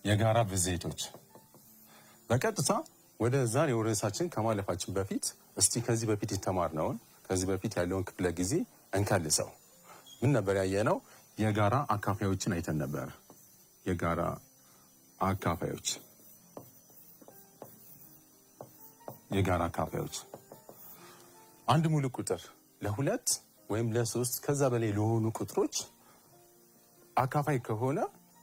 የጋራ ብዜቶች። በቀጥታ ወደ ዛሬው ርዕሳችን ከማለፋችን በፊት እስቲ ከዚህ በፊት የተማርነውን ከዚህ በፊት ያለውን ክፍለ ጊዜ እንከልሰው። ምን ነበር ያየነው? የጋራ አካፋዮችን አይተን ነበር። የጋራ አካፋዮች አንድ ሙሉ ቁጥር ለሁለት ወይም ለሶስት ከዛ በላይ ለሆኑ ቁጥሮች አካፋይ ከሆነ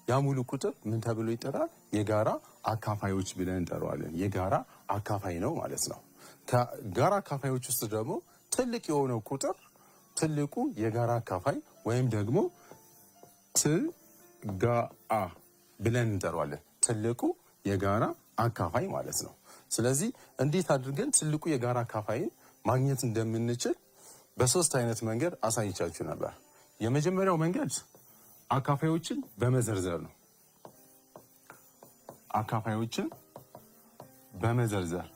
ያ ሙሉ ቁጥር ምን ተብሎ ይጠራል? የጋራ አካፋዮች ብለን እንጠራዋለን። የጋራ አካፋይ ነው ማለት ነው። ከጋራ አካፋዮች ውስጥ ደግሞ ትልቅ የሆነው ቁጥር ትልቁ የጋራ አካፋይ ወይም ደግሞ ትጋአ ብለን እንጠራዋለን። ትልቁ የጋራ አካፋይ ማለት ነው። ስለዚህ እንዴት አድርገን ትልቁ የጋራ አካፋይን ማግኘት እንደምንችል በሶስት አይነት መንገድ አሳይቻችሁ ነበር። የመጀመሪያው መንገድ አካፋዮችን በመዘርዘር ነው። አካፋዮችን በመዘርዘር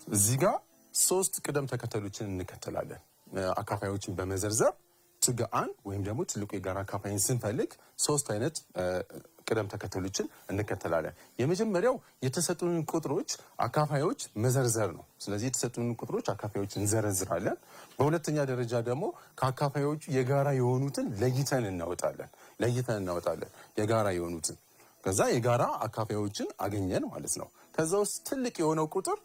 እዚህ ጋር ሶስት ቅደም ተከተሎችን እንከተላለን። አካፋዮችን በመዘርዘር ትጋአን ወይም ደግሞ ትልቁ የጋራ አካፋይን ስንፈልግ ሶስት አይነት ቅደም ተከተሎችን እንከተላለን። የመጀመሪያው የተሰጡንን ቁጥሮች አካፋዮች መዘርዘር ነው። ስለዚህ የተሰጡንን ቁጥሮች አካፋዮች እንዘረዝራለን። በሁለተኛ ደረጃ ደግሞ ከአካፋዮቹ የጋራ የሆኑትን ለይተን እናወጣለን። የጋራ የሆኑትን ከዛ የጋራ አካፋዮችን አገኘን ማለት ነው። ከዛ ውስጥ ትልቅ የሆነው ቁጥር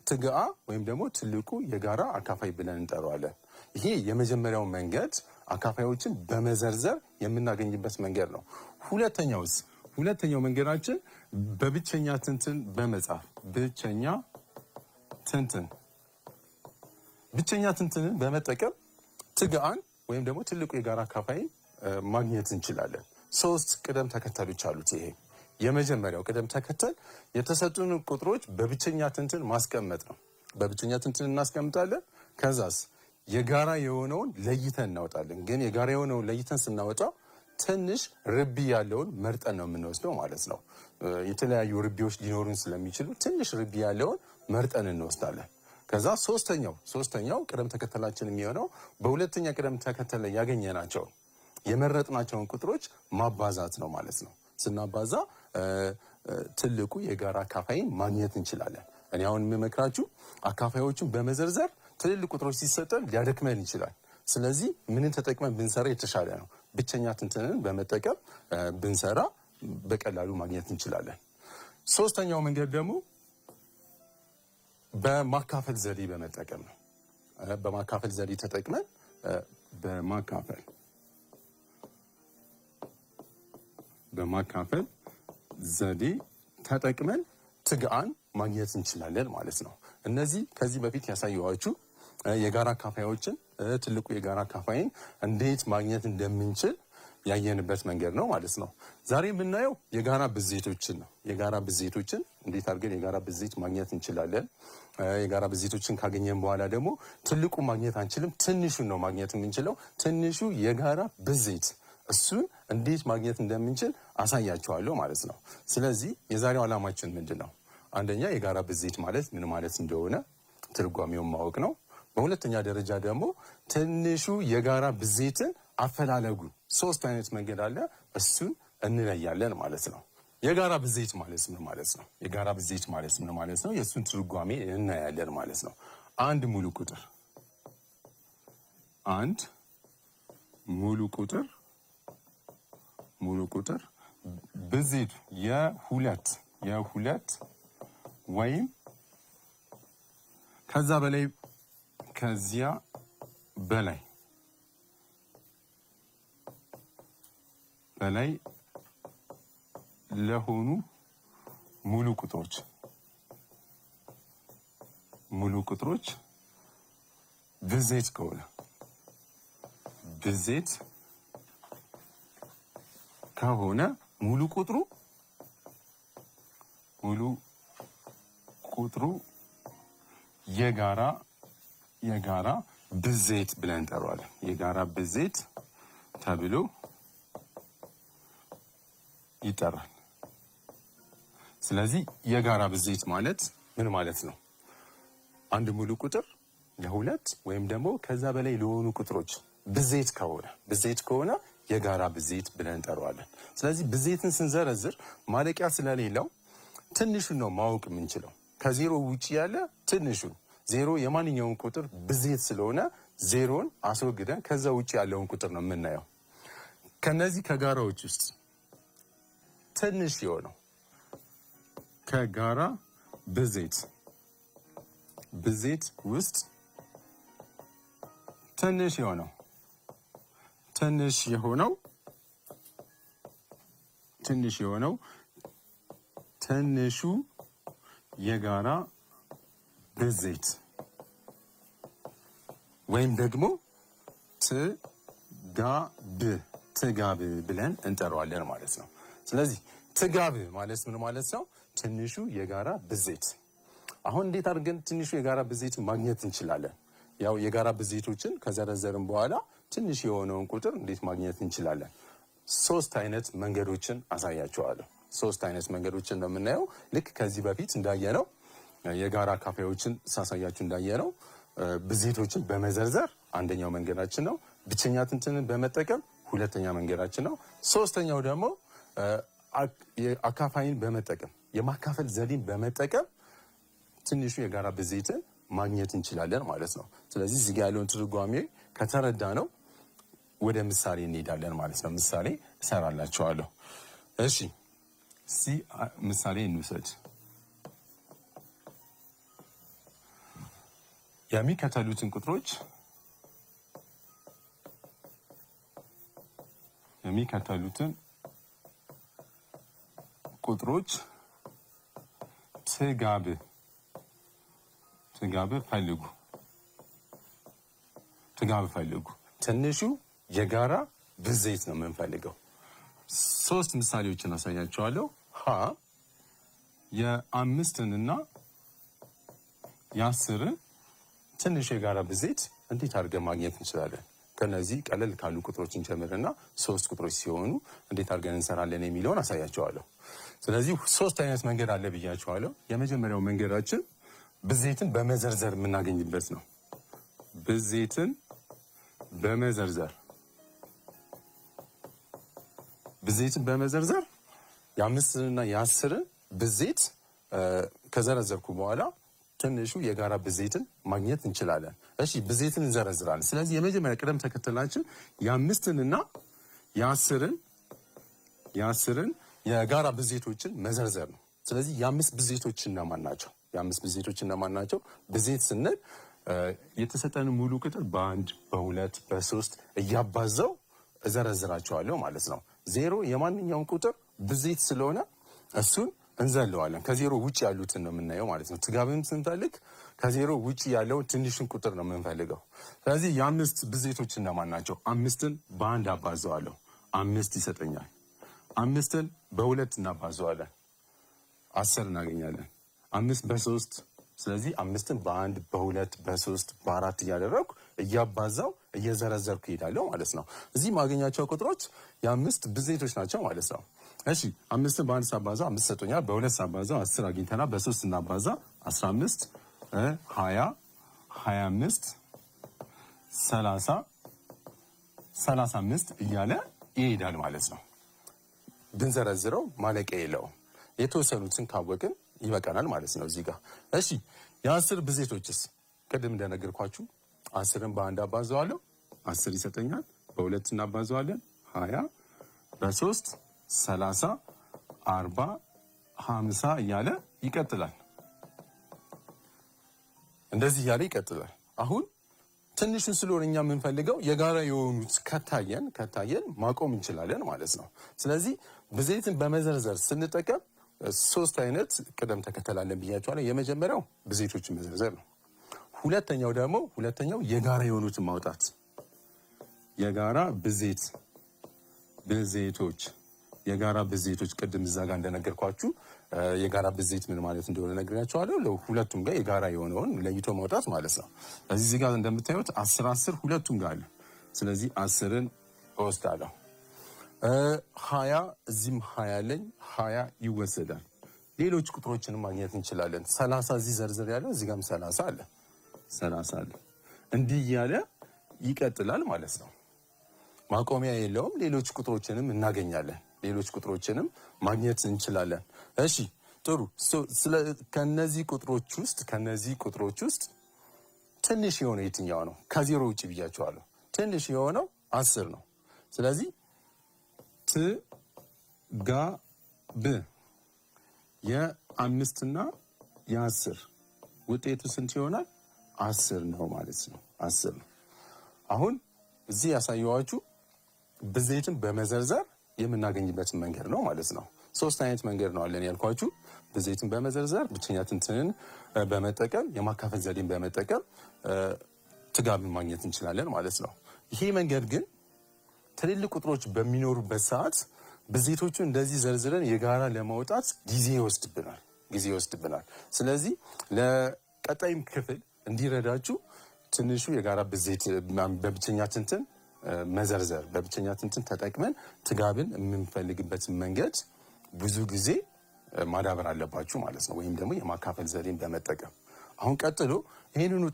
ትጋአ ወይም ደግሞ ትልቁ የጋራ አካፋይ ብለን እንጠራዋለን። ይሄ የመጀመሪያው መንገድ አካፋዮችን በመዘርዘር የምናገኝበት መንገድ ነው። ሁለተኛው መንገዳችን በብቸኛ ትንትን በመጻፍ ብቸኛ ትንትንን በመጠቀም ትጋአን ወይም ደግሞ ትልቁ የጋራ አካፋይን ማግኘት እንችላለን። ሶስት ቅደም ተከተሎች አሉት። ይሄ የመጀመሪያው ቅደም ተከተል የተሰጡን ቁጥሮች በብቸኛ ትንትን ማስቀመጥ ነው። በብቸኛ ትንትን እናስቀምጣለን። ከዛስ የጋራ የሆነውን ለይተን እናወጣለን። ግን የጋራ የሆነውን ለይተን ስናወጣ ትንሽ ርቢ ያለውን መርጠን ነው የምንወስደው ማለት ነው። የተለያዩ ርቢዎች ሊኖሩን ስለሚችሉ ትንሽ ርቢ ያለውን መርጠን እንወስዳለን። ከዛ ሶስተኛው ቅደም ተከተላችን የሚሆነው በሁለተኛ ቅደም ተከተል ላይ ያገኘናቸውን የመረጥናቸውን ቁጥሮች ማባዛት ነው ማለት ነው። ስናባዛ ትልቁ የጋራ አካፋይን ማግኘት እንችላለን። እኔ አሁን የምመክራችሁ አካፋዮችን በመዘርዘር ትልልቅ ቁጥሮች ሲሰጠን ሊያደክመን ይችላል። ስለዚህ ምንን ተጠቅመን ብንሰራ የተሻለ ነው? ብቸኛ ትንትንን በመጠቀም ብንሰራ በቀላሉ ማግኘት እንችላለን። ሶስተኛው መንገድ ደግሞ በማካፈል ዘዴ በመጠቀም ነው። በማካፈል ዘዴ ተጠቅመን በማካፈል ዘዴ ተጠቅመን ትጋአን ማግኘት እንችላለን ማለት ነው። እነዚህ ከዚህ በፊት ያሳየኋችሁ የጋራ አካፋዮችን ትልቁ የጋራ አካፋይን እንዴት ማግኘት እንደምንችል ያየንበት መንገድ ነው ማለት ነው። ዛሬ የምናየው የጋራ ብዜቶችን ነው። የጋራ ብዜቶችን እንዴት አድርገን የጋራ ብዜት ማግኘት እንችላለን። የጋራ ብዜቶችን ካገኘን በኋላ ደግሞ ትልቁ ማግኘት አንችልም፣ ትንሹን ነው ማግኘት የምንችለው። ትንሹ የጋራ ብዜት እሱን እንዴት ማግኘት እንደምንችል አሳያችኋለሁ ማለት ነው። ስለዚህ የዛሬው ዓላማችን ምንድን ነው? አንደኛ የጋራ ብዜት ማለት ምን ማለት እንደሆነ ትርጓሜውን ማወቅ ነው። በሁለተኛ ደረጃ ደግሞ ትንሹ የጋራ ብዜትን አፈላለጉ ሶስት አይነት መንገድ አለ፣ እሱን እንለያለን ማለት ነው። የጋራ ብዜት ማለት ምን ማለት ነው? የጋራ ብዜት ማለት ምን ማለት ነው? የእሱን ትርጓሜ እናያለን ማለት ነው። አንድ ሙሉ ቁጥር ብዜቱ የሁለት ወይም ከዚያ በላይ ለሆኑ ሙሉ ቁጥሮች ብዜት ከሆነ ሙሉ ቁጥሩ የጋራ ብዜት ብለን እንጠራዋለን። የጋራ ብዜት ተብሎ ይጠራል። ስለዚህ የጋራ ብዜት ማለት ምን ማለት ነው? አንድ ሙሉ ቁጥር ለሁለት ወይም ደግሞ ከዛ በላይ ለሆኑ ቁጥሮች ብዜት ከሆነ የጋራ ብዜት ብለን እንጠራዋለን። ስለዚህ ብዜትን ስንዘረዝር ማለቂያ ስለሌለው ትንሹን ነው ማወቅ የምንችለው። ከዜሮ ውጭ ያለ ትንሹን፣ ዜሮ የማንኛውን ቁጥር ብዜት ስለሆነ ዜሮን አስወግደን ከዛ ውጭ ያለውን ቁጥር ነው የምናየው። ከነዚህ ከጋራዎች ውስጥ ትንሽ የሆነው ከጋራ ብዜት ውስጥ ትንሽ የሆነው ትንሹ የጋራ ብዜት ወይም ደግሞ ትጋብ ብለን እንጠራዋለን ማለት ነው። ስለዚህ ትጋብ ማለት ምን ማለት ነው? ትንሹ የጋራ ብዜት። አሁን እንዴት አድርገን ትንሹ የጋራ ብዜትን ማግኘት እንችላለን? ያው የጋራ ብዜቶችን ከዘረዘርን በኋላ ትንሽ የሆነውን ቁጥር እንዴት ማግኘት እንችላለን? 3 አይነት መንገዶችን አሳያቸዋለሁ። 3 አይነት መንገዶችን ነው የምናየው። ልክ ከዚህ በፊት እንዳየነው የጋራ አካፋዮችን ሳሳያችሁ እንዳየነው ብዜቶችን በመዘርዘር አንደኛው መንገዳችን ነው። ብቸኛ ትንትንን በመጠቀም ሁለተኛ መንገዳችን ነው። ሶስተኛው ደግሞ አካፋይን በመጠቀም የማካፈል ዘዴን በመጠቀም ትንሹ የጋራ ብዜትን ማግኘት እንችላለን ማለት ነው። ስለዚህ እዚህ ጋር ያለውን ትርጓሜ ከተረዳ ነው ወደ ምሳሌ እንሄዳለን ማለት ነው። ምሳሌ እሰራላችኋለሁ። እሺ ምሳሌ እንውሰድ። የሚከተሉትን ቁጥሮች ትጋብ ፈልጉ። ትንሹ የጋራ ብዜት ነው የምንፈልገው። 3 ምሳሌዎችን አሳያቸዋለሁ። የ5ንና የ10ን ትንሹ የጋራ ብዜት እንዴት አድርገን ማግኘት እንችላለን? ከነዚህ ቀለል ካሉ ቁጥሮች እንጀምርና 3 ቁጥሮች ሲሆኑ እንዴት አድርገን እንሰራለን የሚለውን አሳያቸዋለሁ። ስለዚህ 3 አይነት መንገድ አለ ብያቸዋለሁ። የመጀመሪያው መንገዳችን ብዜትን በመዘርዘር የምናገኝበት ነው። ብዜትን በመዘርዘር የ5ንና የ10ን ብዜት ከዘረዘርኩ በኋላ ትንሹ የጋራ ብዜትን ማግኘት እንችላለን። እሺ ብዜትን እንዘረዝራለን። ስለዚህ የመጀመሪያ ቅደም ተከተላችን የ5ንና የ10ን የጋራ ብዜቶችን መዘርዘር ነው። ስለዚህ የ5 ብዜቶች እነማን ናቸው? ብዜት ስንል የተሰጠን ሙሉ ቁጥር በ1 በ2 በ3 እያባዛው እዘረዝራቸዋለሁ ማለት ነው። 0 የማንኛውም ቁጥር ብዜት ስለሆነ እሱን እንዘለዋለን። ከዜሮ ውጭ ያሉትን ነው የምናየው ማለት ነው። ትጋብም ስንፈልግ ከዜሮ ውጭ ያለውን ትንሹን ቁጥር ነው የምንፈልገው። ስለዚህ የ5 ብዜቶች እነማን ናቸው? 5ን በ1 አባዘዋለሁ፣ 5 ይሰጠኛል። 5ን በ2 እናባዘዋለን፣ 10 እናገኛለን። 5 በ3 ስለዚህ 5ን በ1 በ2 በ3 በ4 እያደረግኩ እያባዛው እየዘረዘርኩ ይሄዳለሁ ማለት ነው። እዚህ ማገኛቸው ቁጥሮች የ5 ብዜቶች ናቸው ማለት ነው። እሺ 5ን በ1 ሳባዛ 5 ሰጥቶኛል። በ2 ሳባዛ 10 አግኝተናል። በ3 እናባዛ 15 20 25 30 35 እያለ ይሄዳል ማለት ነው። ብንዘረዝረው ማለቂያ የለውም። የተወሰኑትን ካወቅን ይበቃናል ማለት ነው እዚህ ጋር። እሺ የ10 ብዜቶችስ ቅድም እንደነገርኳችሁ 10ን በ1 አባዛዋለሁ፣ 10 ይሰጠኛል። በ2 እናባዛዋለን 20 በ3 30 40 50 እያለ ይቀጥላል። እንደዚህ እያለ ይቀጥላል። አሁን ትንሹን ስለሆነ እኛ የምንፈልገው የጋራ የሆኑት ከታየን ማቆም እንችላለን ማለት ነው። ስለዚህ ብዜትን በመዘርዘር ስንጠቀም 3 አይነት ቅደም ተከተላለን ብያቸዋለሁ። የመጀመሪያው ብዜቶችን መዘርዘር ነው። ሁለተኛው የጋራ የሆኑትን ማውጣት። የጋራ ብዜቶች ቅድም እዛ ጋር እንደነገርኳችሁ የጋራ ብዜት ምን ማለት እንደሆነ ነግሬያቸዋለሁ። ሁለቱም ጋር የጋራ የሆነውን ለይቶ ማውጣት ማለት ነው። እዚህ ጋር እንደምታዩት 10 ሁለቱም ጋር አለ። ስለዚህ 10ን እወስዳለሁ። 20 እዚህም 20 አለኝ፣ 20 ይወሰዳል። ሌሎች ቁጥሮችንም ማግኘት እንችላለን። 30 እዚህ ዘርዝር ያለው እዚህ ጋርም 30 አለ። እንዲህ እያለ ይቀጥላል ማለት ነው። ማቆሚያ የለውም። ሌሎች ቁጥሮችንም እናገኛለን። ሌሎች ቁጥሮችንም ማግኘት እንችላለን። እሺ ጥሩ። ከነዚህ ቁጥሮች ውስጥ ትንሽ የሆነ የትኛው ነው? ከዜሮ ውጭ ብያቸዋለሁ። ትንሽ የሆነው 10 ነው። ስለዚህ ብ የ5 እና የ10 ውጤቱ ስንት ይሆናል? 10 ነው ማለት ነው። 10 ነው። አሁን እዚህ ያሳየኋችሁ ብዜትን በመዘርዘር የምናገኝበትን መንገድ ነው ማለት ነው። 3 አይነት መንገድ ነው አለን ያልኳችሁ። ብዜትን በመዘርዘር፣ ብቸኛ ትንትንን በመጠቀም፣ የማካፈል ዘዴን በመጠቀም ትጋብን ማግኘት እንችላለን ማለት ነው። ይሄ መንገድ ግን ትልልቅ ቁጥሮች በሚኖሩበት ሰዓት ብዜቶቹን እንደዚህ ዘርዝረን የጋራ ለማውጣት ጊዜ ይወስድብናል። ስለዚህ ለቀጣይም ክፍል እንዲረዳችሁ ትንሹ የጋራ ብዜት በብቸኛ ትንትን መዘርዘር፣ በብቸኛ ትንትን ተጠቅመን ትጋብን የምንፈልግበትን መንገድ ብዙ ጊዜ ማዳበር አለባችሁ ማለት ነው። ወይም ደግሞ የማካፈል ዘዴን በመጠቀም አሁን ቀጥሎ ይህንኑ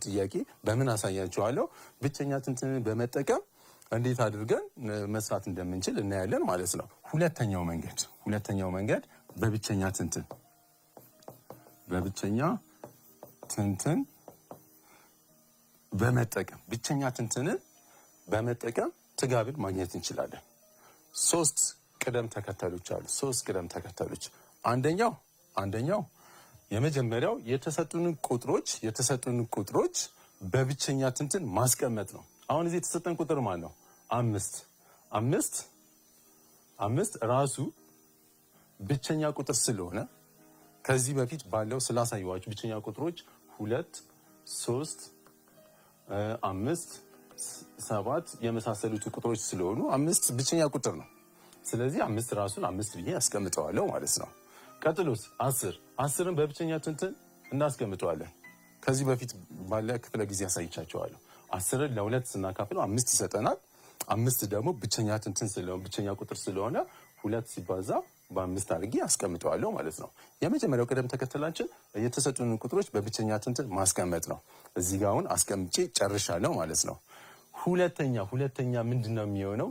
ጥያቄ በምን አሳያችኋለሁ? ብቸኛ ትንትንን በመጠቀም እንዴት አድርገን መስራት እንደምንችል እናያለን ማለት ነው። ሁለተኛው መንገድ በብቸኛ ትንትን በመጠቀም ብቸኛ ትንትንን በመጠቀም ትጋብን ማግኘት እንችላለን። 3 ቅደም ተከተሎች አሉ። 3 ቅደም ተከተሎች። አንደኛው የመጀመሪያው የተሰጡን ቁጥሮች በብቸኛ ትንትን ማስቀመጥ ነው። አሁን እዚህ የተሰጠን ቁጥር ማን ነው? 5 ራሱ ብቸኛ ቁጥር ስለሆነ ከዚህ በፊት ባለው ስላሳየኋችሁ ብቸኛ ቁጥሮች 2፣ 3፣ 5፣ 7 የመሳሰሉት ቁጥሮች ስለሆኑ 5 ብቸኛ ቁጥር ነው። ስለዚህ 5 ራሱን 5 ብዬ አስቀምጠዋለሁ ማለት ነው። ቀጥሎስ 10ን በብቸኛ ትንትን እናስቀምጠዋለን። ከዚህ በፊት ባለ ክፍለ ጊዜ አሳይቻቸዋለሁ። 10ን ለ2 ስናካፍለው 5 ይሰጠናል። 5 ደግሞ ብቸኛ ትንትን ስለሆነ ብቸኛ ቁጥር ስለሆነ 2 ሲባዛ በ5 አድርጌ አስቀምጠዋለሁ ማለት ነው። የመጀመሪያው ቅደም ተከተላችን የተሰጡን ቁጥሮች በብቸኛ ትንትን ማስቀመጥ ነው። እዚህ ጋር አሁን አስቀምጬ ጨርሻለሁ ማለት ነው። ሁለተኛ ምንድነው የሚሆነው?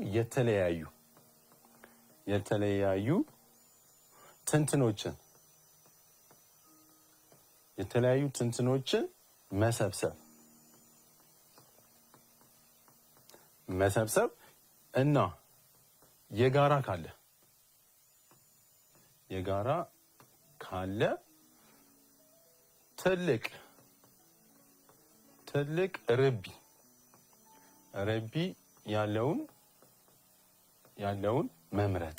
የተለያዩ ትንትኖችን መሰብሰብ እና የጋራ ካለ ትልቅ ረቢ ያለውን መምረጥ።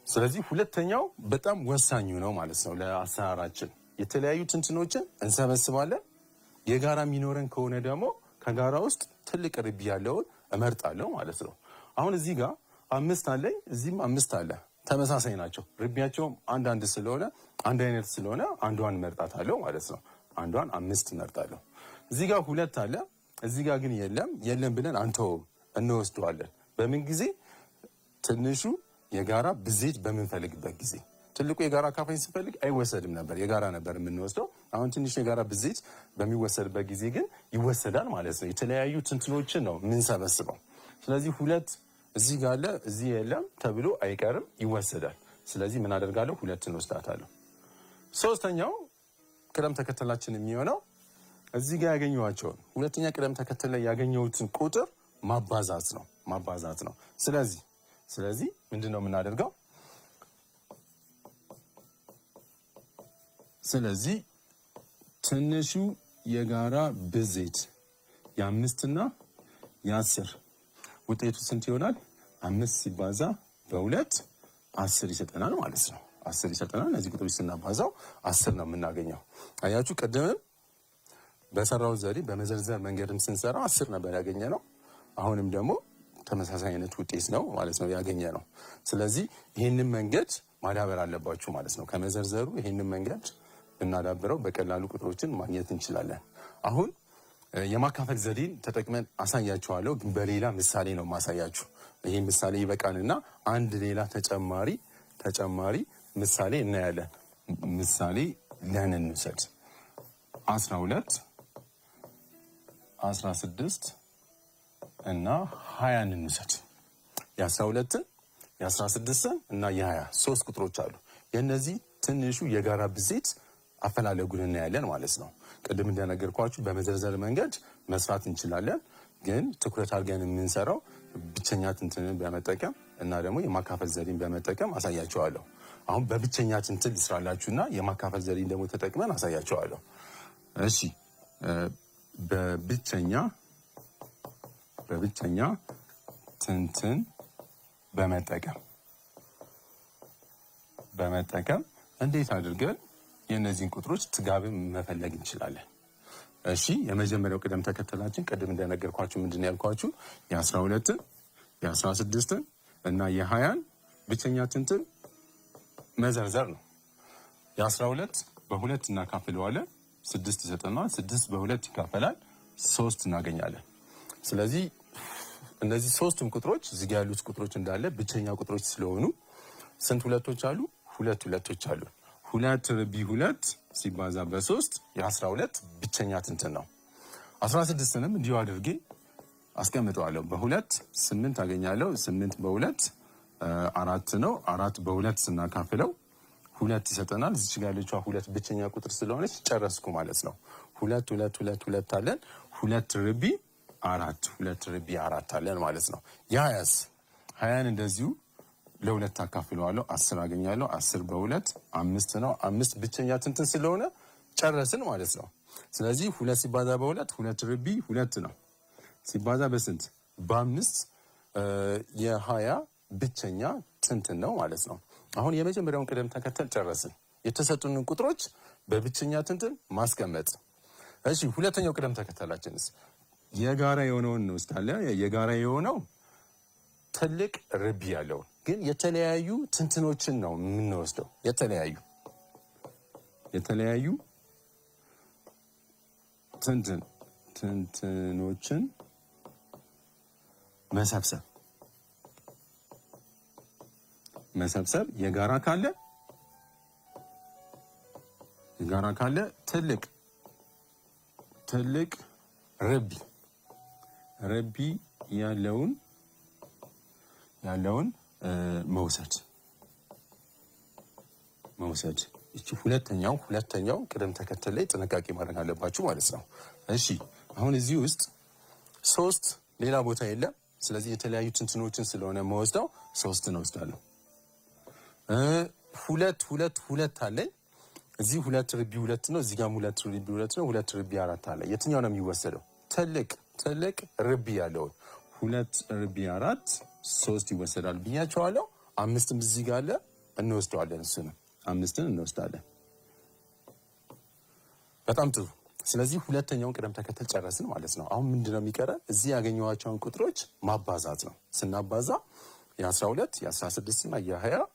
ስለዚህ ሁለተኛው በጣም ወሳኙ ነው ማለት ነው ለአሰራራችን። የተለያዩ ትንትኖችን እንሰበስባለን። የጋራ የሚኖረን ከሆነ ደግሞ ከጋራ ውስጥ ትልቅ ርቢ ያለውን እመርጣለሁ ማለት ነው። አሁን እዚህ ጋር 5 አለኝ፣ እዚህም 5 አለ። ተመሳሳይ ናቸው። ርቢያቸውም አንድ አይነት ስለሆነ አንዷን እመርጣታለሁ ማለት ነው። አንዷን 5 እመርጣለሁ። እዚህ ጋር 2 አለ፣ እዚህ ጋር ግን የለም ብለን አንተውም፣ እንወስደዋለን። በምን ጊዜ? ትንሹ የጋራ ብዜት በምንፈልግበት ጊዜ። ትልቁ የጋራ አካፋይ ስንፈልግ አይወሰድም ነበር፣ የጋራ ነበር የምንወስደው። አሁን ትንሹ የጋራ ብዜት በሚወሰድበት ጊዜ ግን ይወሰዳል ማለት ነው። የተለያዩ ትንትኖችን ነው የምንሰበስበው። ስለዚህ 2 እዚህ ጋር አለ፣ እዚህ የለም ተብሎ አይቀርም፣ ይወሰዳል። ስለዚህ ምን አደርጋለሁ? 2 እንወስዳታለሁ። ሶስተኛው ቅደም ተከተላችን የሚሆነው እዚህ ጋር ያገኘኋቸውን ሁለተኛ ቅደም ተከተል ላይ ያገኘሁትን ቁጥር ማባዛት ነው። ስለዚህ ምንድን ነው የምናደርገው? ስለዚህ ትንሹ የጋራ ብዜት የ5 እና የ10 ውጤቱ ስንት ይሆናል? 5 ሲባዛ በ2 10 ይሰጠናል ማለት ነው። 10 ይሰጠናል። እነዚህ ቁጥሮች ስናባዛው 10 ነው የምናገኘው። አያችሁ፣ ቅድምም በሰራው ዘዴ በመዘርዘር መንገድም ስንሰራ 10 ነበር ያገኘ ነው። አሁንም ደግሞ ተመሳሳይ አይነት ውጤት ነው ማለት ነው ያገኘ ነው። ስለዚህ ይህንን መንገድ ማዳበር አለባችሁ ማለት ነው። ከመዘርዘሩ ይህንን መንገድ ብናዳብረው በቀላሉ ቁጥሮችን ማግኘት እንችላለን። አሁን የማካፈል ዘዴን ተጠቅመን አሳያችኋለሁ፣ ግን በሌላ ምሳሌ ነው ማሳያችሁ። ይሄ ምሳሌ ይበቃንና አንድ ሌላ ተጨማሪ ምሳሌ እናያለን። ምሳሌ ለን እንውሰድ። 12 16 እና 20 እንውሰድ። የ12 የ16 እና የ20 ሶስት ቁጥሮች አሉ። የእነዚህ ትንሹ የጋራ ብዜት አፈላለጉን እናያለን ማለት ነው። ቅድም እንደነገርኳችሁ በመዘርዘር መንገድ መስራት እንችላለን፣ ግን ትኩረት አድርገን የምንሰራው ብቸኛ ትንትንን በመጠቀም እና ደግሞ የማካፈል ዘዴን በመጠቀም አሳያቸዋለሁ። አሁን በብቸኛ ትንትን ልስራላችሁና የማካፈል ዘዴን ደግሞ ተጠቅመን አሳያቸዋለሁ። እሺ በብቸኛ ትንትን በመጠቀም እንዴት አድርገን የእነዚህን ቁጥሮች ትጋብን መፈለግ እንችላለን? እሺ የመጀመሪያው ቅደም ተከተላችን ቅድም እንደነገርኳችሁ ምንድን ነው ያልኳችሁ የ12ን የ16ን እና የ20ን ብቸኛ ትንትን መዘርዘር ነው። የ12 በሁለት እናካፍለዋለን፣ 6 ይሰጠናል። 6 በሁለት ይካፈላል፣ 3 እናገኛለን። ስለዚህ እነዚህ ሶስቱም ቁጥሮች እዚህ ጋር ያሉት ቁጥሮች እንዳለ ብቸኛ ቁጥሮች ስለሆኑ ስንት ሁለቶች አሉ? ሁለት ሁለቶች አሉ። 2 ርቢ 2 ሲባዛ በ3 የ12 ብቸኛ ትንትን ነው። 16ንም እንዲሁ አድርጌ አስቀምጠዋለሁ። በ2 8 አገኛለሁ። 8 በ2 4 ነው። 4 በ2 ስናካፍለው 2 ይሰጠናል። እዚች ጋር ያለችው 2 ብቸኛ ቁጥር ስለሆነች ጨረስኩ ማለት ነው። 2 2 2 2 አለን። 2 ርቢ 4 አለን ማለት ነው። የ20ስ 20ን እንደዚሁ ለሁለት አካፍለዋለሁ። 10 አገኛለሁ። 10 በ2 5 ነው። 5 ብቸኛ ትንትን ስለሆነ ጨረስን ማለት ነው። ስለዚህ 2 ሲባዛ በ2 2 ርቢ 2 ነው። ሲባዛ በስንት? በ5 የ20 ብቸኛ ትንትን ነው ማለት ነው። አሁን የመጀመሪያውን ቅደም ተከተል ጨረስን። የተሰጡንን ቁጥሮች በብቸኛ ትንትን ማስቀመጥ። እሺ ሁለተኛው ቅደም ተከተላችንስ የጋራ የሆነውን እንወስዳለን። የጋራ የሆነው ትልቅ ርቢ ያለውን ግን የተለያዩ ትንትኖችን ነው የምንወስደው። የተለያዩ ትንትኖችን መሰብሰብ የጋራ ካለ ትልቅ ረቢ ያለውን መውሰድ። እቺ ሁለተኛው ቅደም ተከተል ላይ ጥንቃቄ ማድረግ አለባችሁ ማለት ነው። እሺ አሁን እዚህ ውስጥ 3 ሌላ ቦታ የለም። ስለዚህ የተለያዩ ትንትኖችን ስለሆነ መወስደው 3 እንወስዳለሁ። 2 አለኝ። እዚህ 2 ርቢ 2 ነው። እዚህ ጋር 2 ርቢ 2 ነው። 2 ርቢ 4 አለ። የትኛው ነው የሚወሰደው? ትልቅ ርቢ ያለውን 2 ርቢ 4 3 ይወሰዳል ብያቸዋለሁ። 5ም እዚህ ጋር አለ፣ እንወስደዋለን። እሱንም 5ን እንወስዳለን። በጣም ጥሩ። ስለዚህ ሁለተኛውን ቅደም ተከተል ጨረስን ማለት ነው። አሁን ምንድነው የሚቀረን? እዚህ ያገኘኋቸውን ቁጥሮች ማባዛት ነው። ስናባዛ የ12 የ16 እና የ20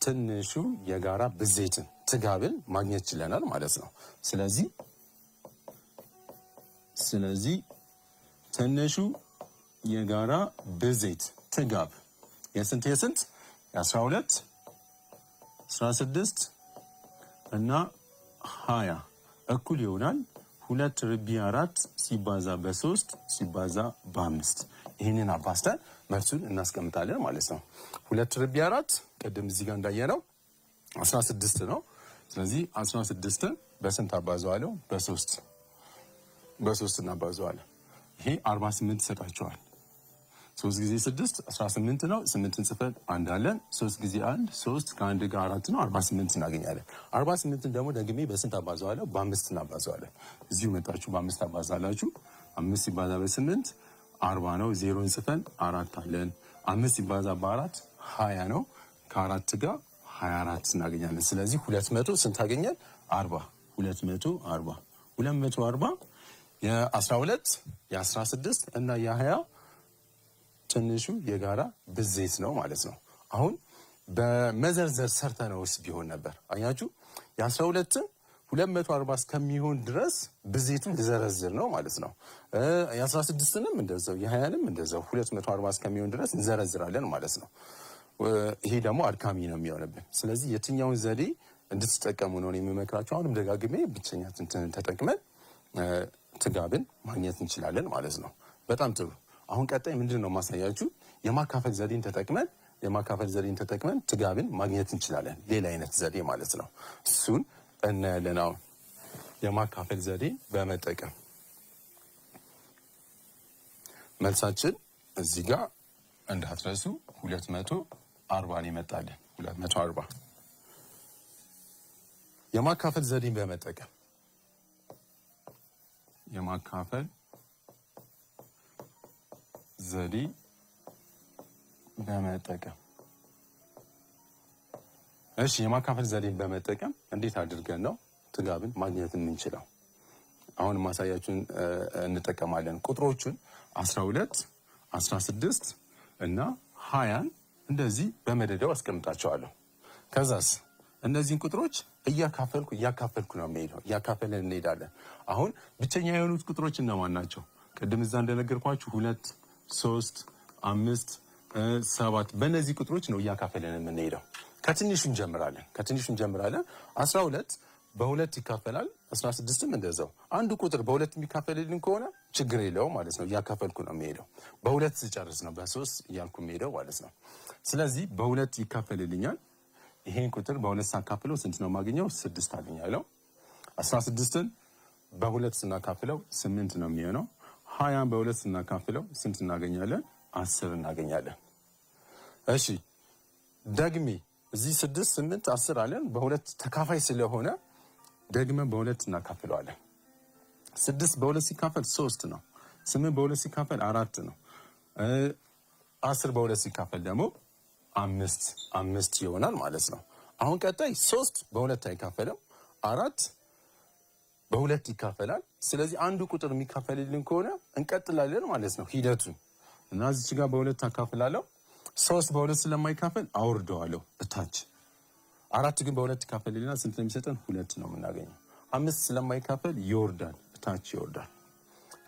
ትንሹ የጋራ ብዜትን ትጋብን ማግኘት ችለናል ማለት ነው። ስለዚህ ትንሹ የጋራ ብዜት ትጋብ የስንት የ12 16 እና 20 እኩል ይሆናል 2 ርቢ 4 ሲባዛ በ3 ሲባዛ በ5። ይህንን አባስተን መልሱን እናስቀምጣለን ማለት ነው። 2 ርቢ 4 ቅድም እዚህ ጋር እንዳየነው 16 ነው። ስለዚህ 16ን በስንት አባዘዋለሁ? በ3 እናባዘዋለን። ይሄ 48 ይሰጣቸዋል። 3 ጊዜ 6 18 ነው። 8ን ጽፈን 1 አለን። 3 ጊዜ 1 3 ከ1 ጋር 4 ነው። 48 እናገኛለን። 48ን ደግሞ ደግሜ በስንት አባዘዋለሁ? በ5 እናባዘዋለን። እዚሁ መጣችሁ በ5 አባዛላችሁ። 5 ሲባዛ በ8 40 ነው። 0ን ጽፈን 4 አለን። 5 ሲባዛ በ4 20 ነው። ከ4 ጋር 24 እናገኛለን። ስለዚህ 200 ስንት አገኘን? 40 240 የ12 የ16 እና የ20 ትንሹ የጋራ ብዜት ነው ማለት ነው። አሁን በመዘርዘር ሰርተነውስ ቢሆን ነበር። አያችሁ የ12ን 240 እስከሚሆን ድረስ ብዜቱን ልዘረዝር ነው ማለት ነው። የ16ንም እንደዛው የ20ንም እንደዛው 240 እስከሚሆን ድረስ እንዘረዝራለን ማለት ነው። ይሄ ደግሞ አድካሚ ነው የሚሆንብን። ስለዚህ የትኛውን ዘዴ እንድትጠቀሙ ነው የሚመክራቸው። አሁንም ደጋግሜ ብቸኛ ትንትን ተጠቅመን ትጋብን ማግኘት እንችላለን ማለት ነው። በጣም ጥሩ። አሁን ቀጣይ ምንድን ነው ማሳያችሁ የማካፈል ዘዴን ተጠቅመን ትጋብን ማግኘት እንችላለን። ሌላ አይነት ዘዴ ማለት ነው። እሱን እናያለን። አሁን የማካፈል ዘዴ በመጠቀም መልሳችን እዚህ ጋር እንዳትረሱ 240 ይመጣልን። 240 የማካፈል ዘዴን በመጠቀም የማካፈል ዘዴ በመጠቀም እሺ፣ የማካፈል ዘዴን በመጠቀም እንዴት አድርገን ነው ትጋብን ማግኘት የምንችለው? አሁን ማሳያችሁን እንጠቀማለን። ቁጥሮቹን 12፣ 16 እና 20 እንደዚህ በመደዳው አስቀምጣቸዋለሁ። ከዛስ እነዚህን ቁጥሮች እያካፈልኩ ነው የምሄደው። እያካፈለን እንሄዳለን። አሁን ብቸኛ የሆኑት ቁጥሮች እነማን ናቸው? ቅድም እዛ እንደነገርኳችሁ 2፣ 3፣ 5፣ 7 በእነዚህ ቁጥሮች ነው እያካፈለን የምንሄደው። ከትንሹ እንጀምራለን። 12 በሁለት ይካፈላል። 16ም እንደዛው። አንዱ ቁጥር በሁለት የሚካፈልልን ከሆነ ችግር የለውም ማለት ነው። እያካፈልኩ ነው የሚሄደው። በሁለት ስጨርስ ነው በ3 እያልኩ የሚሄደው ማለት ነው። ስለዚህ በሁለት ይካፈልልኛል። ይሄን ቁጥር በሁለት ሳካፍለው ስንት ነው የማገኘው? 6 አገኛለሁ። 16ን በሁለት ስናካፍለው 8 ነው የሚሆነው። 20 በሁለት ስናካፍለው ስንት እናገኛለን? 10 እናገኛለን። እሺ ደግሜ እዚህ 6፣ 8፣ 10 አለን። በሁለት ተካፋይ ስለሆነ ደግመን በሁለት እናካፍለዋለን። 6 በሁለት ሲካፈል 3 ነው። 8 በሁለት ሲካፈል 4 ነው። 10 በሁለት ሲካፈል ደግሞ 5 ይሆናል ማለት ነው። አሁን ቀጣይ 3 በሁለት አይካፈልም። 4 በሁለት ይካፈላል። ስለዚህ አንዱ ቁጥር የሚካፈልልን ከሆነ እንቀጥላለን ማለት ነው ሂደቱን እና እዚች ጋር በሁለት አካፍላለሁ። 3 በሁለት ስለማይካፈል አውርደዋለሁ እታች። 4 ግን በሁለት ይካፈልልና ስንት ነው የሚሰጠን? 2 ነው የምናገኘው። 5 ስለማይካፈል ይወርዳል፣ እታች ይወርዳል።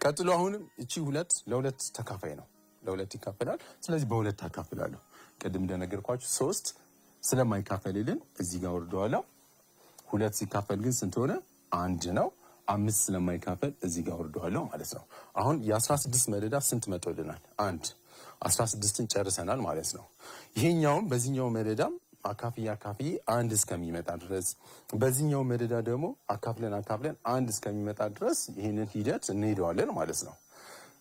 ቀጥሎ አሁንም እቺ 2 ለሁለት ተካፋይ ነው፣ ለሁለት ይካፈላል። ስለዚህ በሁለት አካፍላለሁ። ቅድም እንደነገርኳችሁ 3 ስለማይካፈልልን እዚህ ጋር ወርደዋለሁ። 2 ሲካፈል ግን ስንት ሆነ? 1 ነው። 5 ስለማይካፈል እዚህ ጋር ወርደዋለሁ ማለት ነው። አሁን የ16 መደዳ ስንት መጥቶልናል? 1። 16ን ጨርሰናል ማለት ነው። ይሄኛውም በዚህኛው መደዳም አካፍዬ 1 እስከሚመጣ ድረስ በዚህኛው መደዳ ደግሞ አካፍለን 1 እስከሚመጣ ድረስ ይህንን ሂደት እንሄደዋለን ማለት ነው።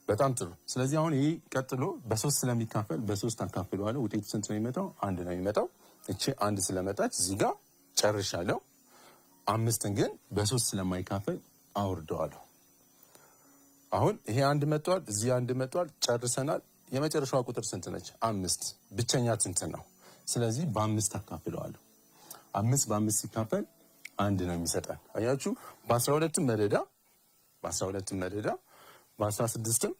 በጣም ጥሩ። ስለዚህ አሁን ይሄ ቀጥሎ በ3 ስለሚካፈል በ3 አካፍለዋለሁ። ውጤቱ ስንት ነው የሚመጣው? 1 ነው የሚመጣው። እቺ 1 ስለመጣች እዚህ ጋር ጨርሻለሁ። 5ን ግን በ3 ስለማይካፈል አውርደዋለሁ። አሁን ይሄ 1 መጥቷል፣ እዚህ 1 መጥቷል፣ ጨርሰናል። የመጨረሻዋ ቁጥር ስንት ነች? 5 ብቸኛ ስንት ነው? ስለዚህ በ5 አካፍለዋለሁ። 5 በ5 ሲካፈል 1 ነው የሚሰጠን። አያችሁ፣ በ12ም መደዳ በ16ም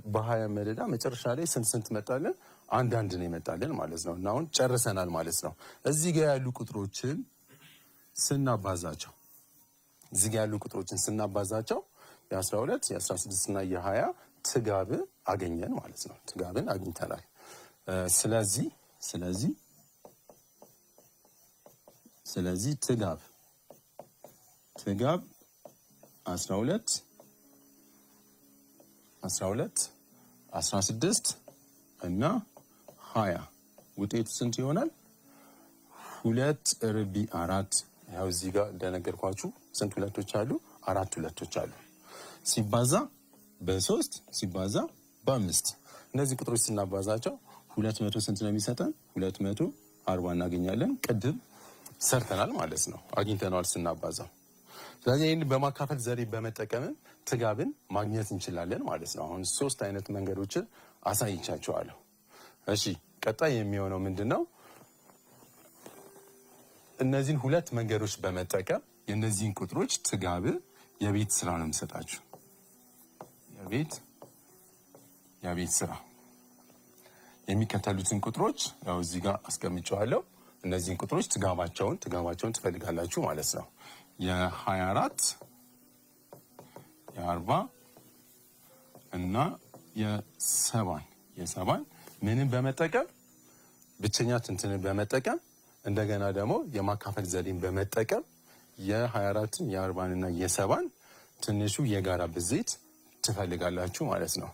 በ20 መደዳ መጨረሻ ላይ ስንት መጣለን? 1 ነው ይመጣለን ማለት ነው። እና አሁን ጨርሰናል ማለት ነው። እዚህ ጋር ያሉ ቁጥሮችን ስናባዛቸው የ12 የ16 እና የ20 ትጋብ አገኘን ማለት ነው። ትጋብን አግኝተናል። ስለዚህ ትጋብ 12 16 እና 20 ውጤቱ ስንት ይሆናል? 2/4። ያው እዚህ ጋር እንደነገርኳችሁ ስንት ሁለቶች አሉ? 4 ሁለቶች አሉ። ሲባዛ በ3 ሲባዛ በ5 እነዚህ ቁጥሮች ስናባዛቸው 200 ስንት ነው የሚሰጠን? 240 እናገኛለን። ቅድም ሰርተናል ማለት ነው፣ አግኝተናል ስናባዛው። ስለዚህ ይህን በማካፈል ዘዴ በመጠቀምም ትጋብን ማግኘት እንችላለን ማለት ነው። አሁን 3 አይነት መንገዶችን አሳይቻቸዋለሁ። እሺ ቀጣይ የሚሆነው ምንድን ነው? እነዚህን 2 መንገዶች በመጠቀም የእነዚህን ቁጥሮች ትጋብ የቤት ስራ ነው የምሰጣችሁ። የቤት ስራ የሚከተሉትን ቁጥሮች ያው እዚህ ጋር አስቀምጨዋለሁ። እነዚህን ቁጥሮች ትጋባቸውን ትፈልጋላችሁ ማለት ነው። የ24 የ40 እና የ7 ምንም በመጠቀም ብቸኛ ትንትንን በመጠቀም እንደገና ደግሞ የማካፈል ዘዴን በመጠቀም የ24ን የ40ን እና የ7 ትንሹ የጋራ ብዜት ትፈልጋላችሁ ማለት ነው።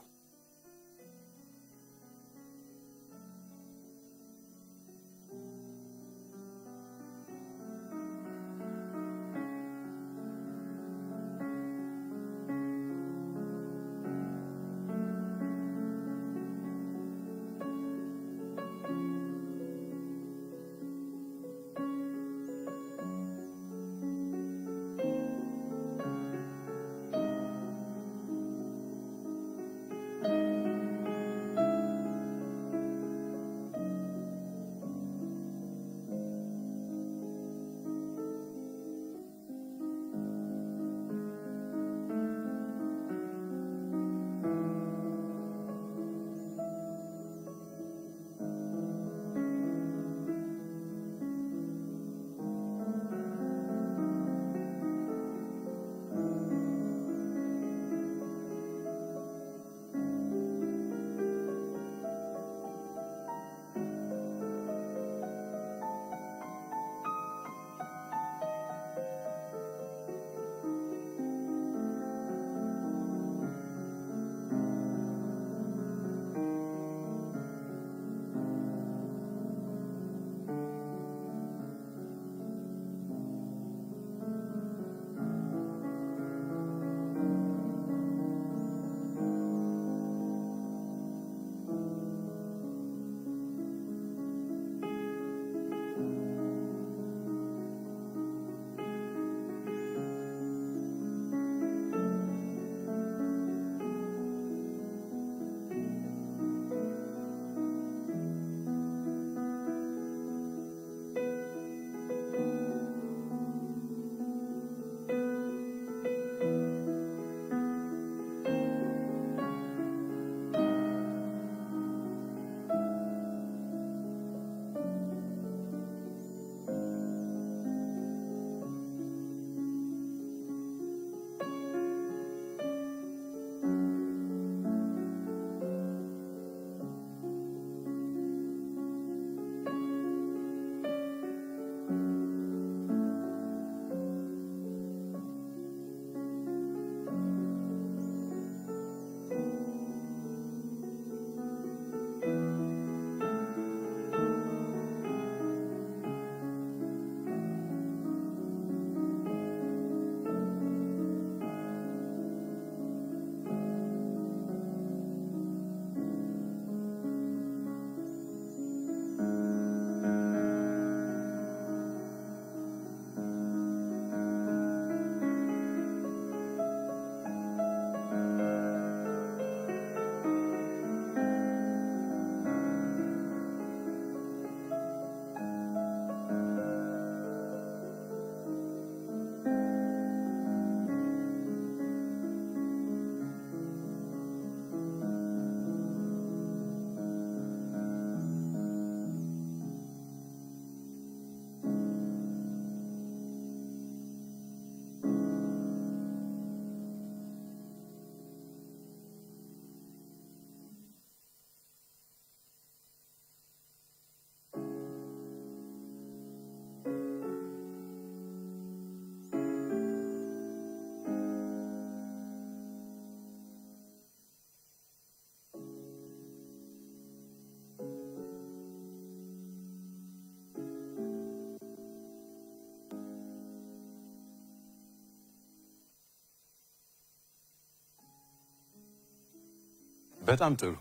በጣም ጥሩ።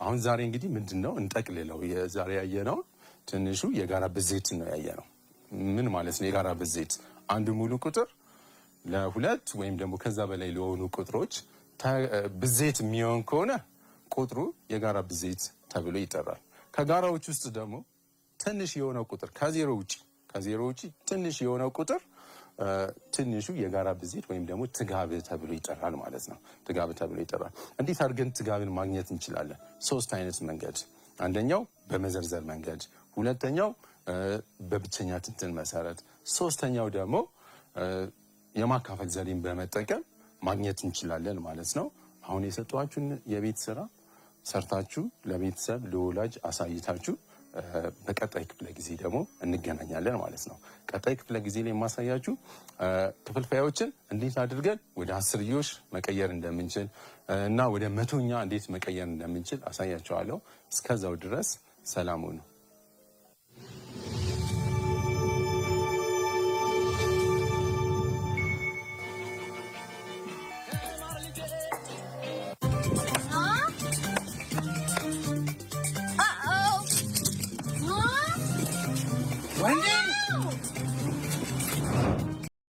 አሁን ዛሬ እንግዲህ ምንድነው እንጠቅልለው። የዛሬ ያየነው ትንሹ የጋራ ብዜት ነው ያየነው። ምን ማለት ነው የጋራ ብዜት? አንድ ሙሉ ቁጥር ለሁለት ወይም ደግሞ ከዛ በላይ ለሆኑ ቁጥሮች ብዜት የሚሆን ከሆነ ቁጥሩ የጋራ ብዜት ተብሎ ይጠራል። ከጋራዎች ውስጥ ደግሞ ትንሽ የሆነው ቁጥር ከዜሮ ውጪ ትንሽ የሆነው ቁጥር ትንሹ የጋራ ብዜት ወይም ደግሞ ትጋብ ተብሎ ይጠራል ማለት ነው። ትጋብ ተብሎ ይጠራል። እንዴት አድርገን ትጋብን ማግኘት እንችላለን? ሶስት አይነት መንገድ። አንደኛው በመዘርዘር መንገድ፣ ሁለተኛው በብቸኛ ትንትን መሰረት፣ ሶስተኛው ደግሞ የማካፈል ዘዴን በመጠቀም ማግኘት እንችላለን ማለት ነው። አሁን የሰጧችሁን የቤት ስራ ሰርታችሁ ለቤተሰብ ለወላጅ አሳይታችሁ በቀጣይ ክፍለ ጊዜ ደግሞ እንገናኛለን ማለት ነው። ቀጣይ ክፍለ ጊዜ ላይ የማሳያችሁ ክፍልፋዮችን እንዴት አድርገን ወደ አስርዮሽ መቀየር እንደምንችል እና ወደ መቶኛ እንዴት መቀየር እንደምንችል አሳያችኋለሁ። እስከዛው ድረስ ሰላም ሁኑ። Wendy!